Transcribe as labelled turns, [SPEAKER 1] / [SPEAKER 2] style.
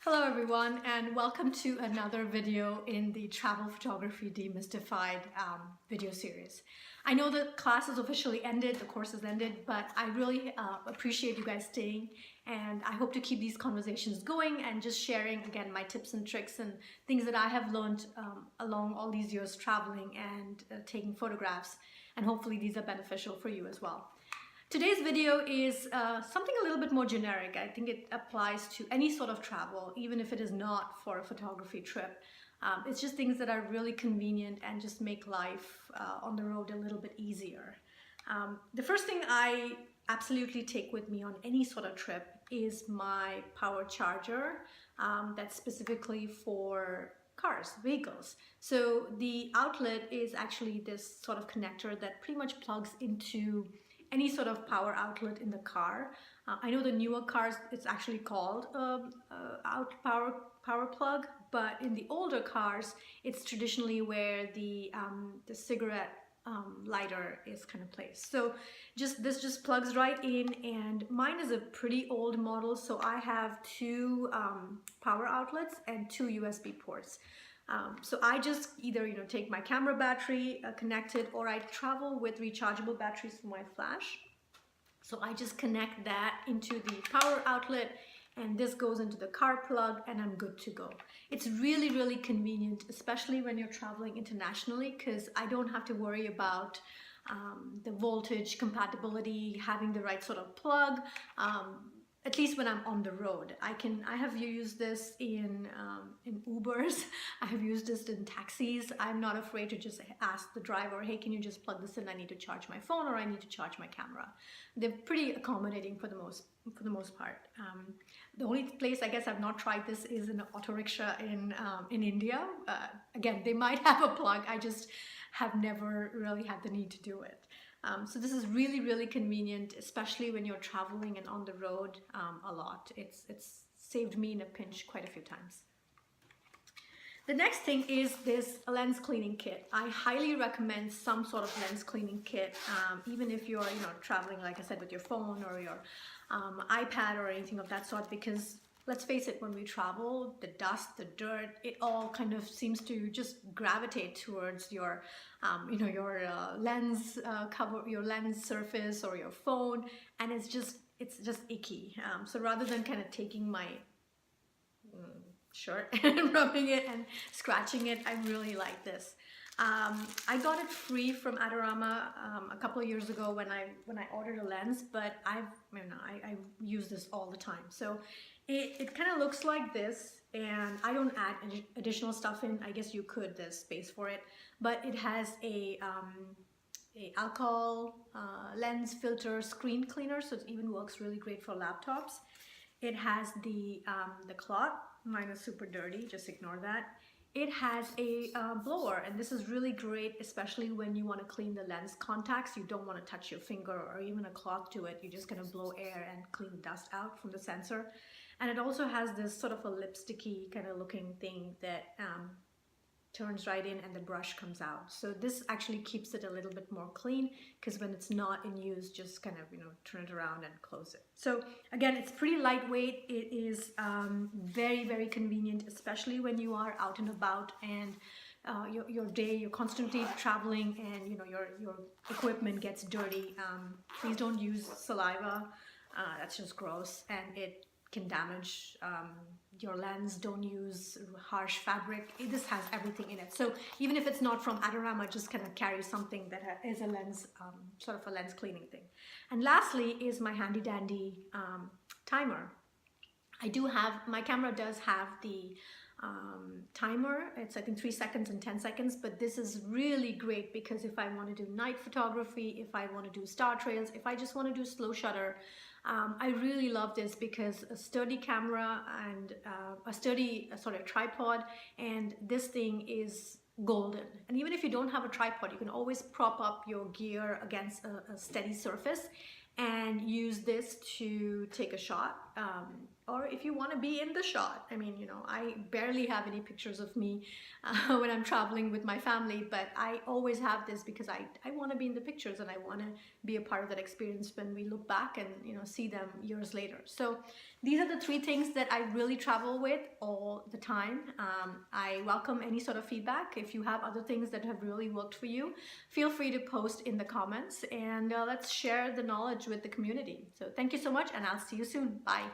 [SPEAKER 1] Hello everyone, and welcome to another video in the Travel Photography Demystified video series. I know the class has officially ended, the course has ended, but I really appreciate you guys staying, and I hope to keep these conversations going and just sharing again my tips and tricks and things that I have learned along all these years traveling and taking photographs, and hopefully these are beneficial for you as well. Today's video is something a little bit more generic. I think it applies to any sort of travel, even if it is not for a photography trip. It's just things that are really convenient and just make life on the road a little bit easier. The first thing I absolutely take with me on any sort of trip is my power charger that's specifically for cars, vehicles. So the outlet is actually this sort of connector that pretty much plugs into any sort of power outlet in the car. I know the newer cars, it's actually called power plug, but in the older cars, it's traditionally where the cigarette lighter is kind of placed. So this just plugs right in, and mine is a pretty old model, so I have two power outlets and two USB ports. So I just either take my camera battery connected, or I travel with rechargeable batteries for my flash. So I just connect that into the power outlet, and this goes into the car plug, and I'm good to go. It's really, really convenient, especially when you're traveling internationally, because I don't have to worry about the voltage compatibility, having the right sort of plug. At least when I'm on the road, I have used this in Ubers. I have used this in taxis. I'm not afraid to just ask the driver, hey, can you just plug this in? I need to charge my phone, or I need to charge my camera. They're pretty accommodating for the most part. The only place I guess I've not tried this is in an auto rickshaw in India. Again, they might have a plug. I just have never really had the need to do it. So this is really, really convenient, especially when you're traveling and on the road a lot. It's saved me in a pinch quite a few times. The next thing is this lens cleaning kit. I highly recommend some sort of lens cleaning kit, even if you're traveling, like I said, with your phone or your iPad or anything of that sort, because let's face it, when we travel, the dust, the dirt, it all kind of seems to just gravitate towards your, your lens cover, your lens surface, or your phone, and it's just icky. So rather than kind of taking my shirt and rubbing it and scratching it, I really like this. I got it free from Adorama a couple of years ago when I ordered a lens, but I use this all the time. So it kind of looks like this, and I don't add additional stuff in. I guess you could, there's space for it, but it has a alcohol lens filter screen cleaner, so it even works really great for laptops. It has the cloth. Mine is super dirty, just ignore that. It has a blower, and this is really great, especially when you want to clean the lens contacts. You don't want to touch your finger or even a cloth to it. You're just going to blow air and clean the dust out from the sensor. And it also has this sort of a lipsticky kind of looking thing that turns right in, and the brush comes out. So this actually keeps it a little bit more clean, because when it's not in use, just kind of turn it around and close it. So again, it's pretty lightweight. It is very, very convenient, especially when you are out and about, and you're constantly traveling, and your equipment gets dirty. Please don't use saliva. That's just gross, and it can damage your lens. Don't use harsh fabric. This has everything in it. So even if it's not from Adorama, just kind of carry something that is a lens, sort of a lens cleaning thing. And lastly is my handy dandy timer. My camera does have the timer. It's I think 3 seconds and 10 seconds, but this is really great because if I want to do night photography, if I want to do star trails, if I just want to do slow shutter, I really love this, because a sturdy camera and a tripod, and this thing is golden. And even if you don't have a tripod, you can always prop up your gear against a steady surface, and use this to take a shot. Or if you want to be in the shot. I mean, you know, I barely have any pictures of me when I'm traveling with my family, but I always have this because I want to be in the pictures, and I want to be a part of that experience when we look back and, you know, see them years later. So these are the three things that I really travel with all the time. I welcome any sort of feedback. If you have other things that have really worked for you, feel free to post in the comments, and let's share the knowledge with the community. So thank you so much, and I'll see you soon. Bye.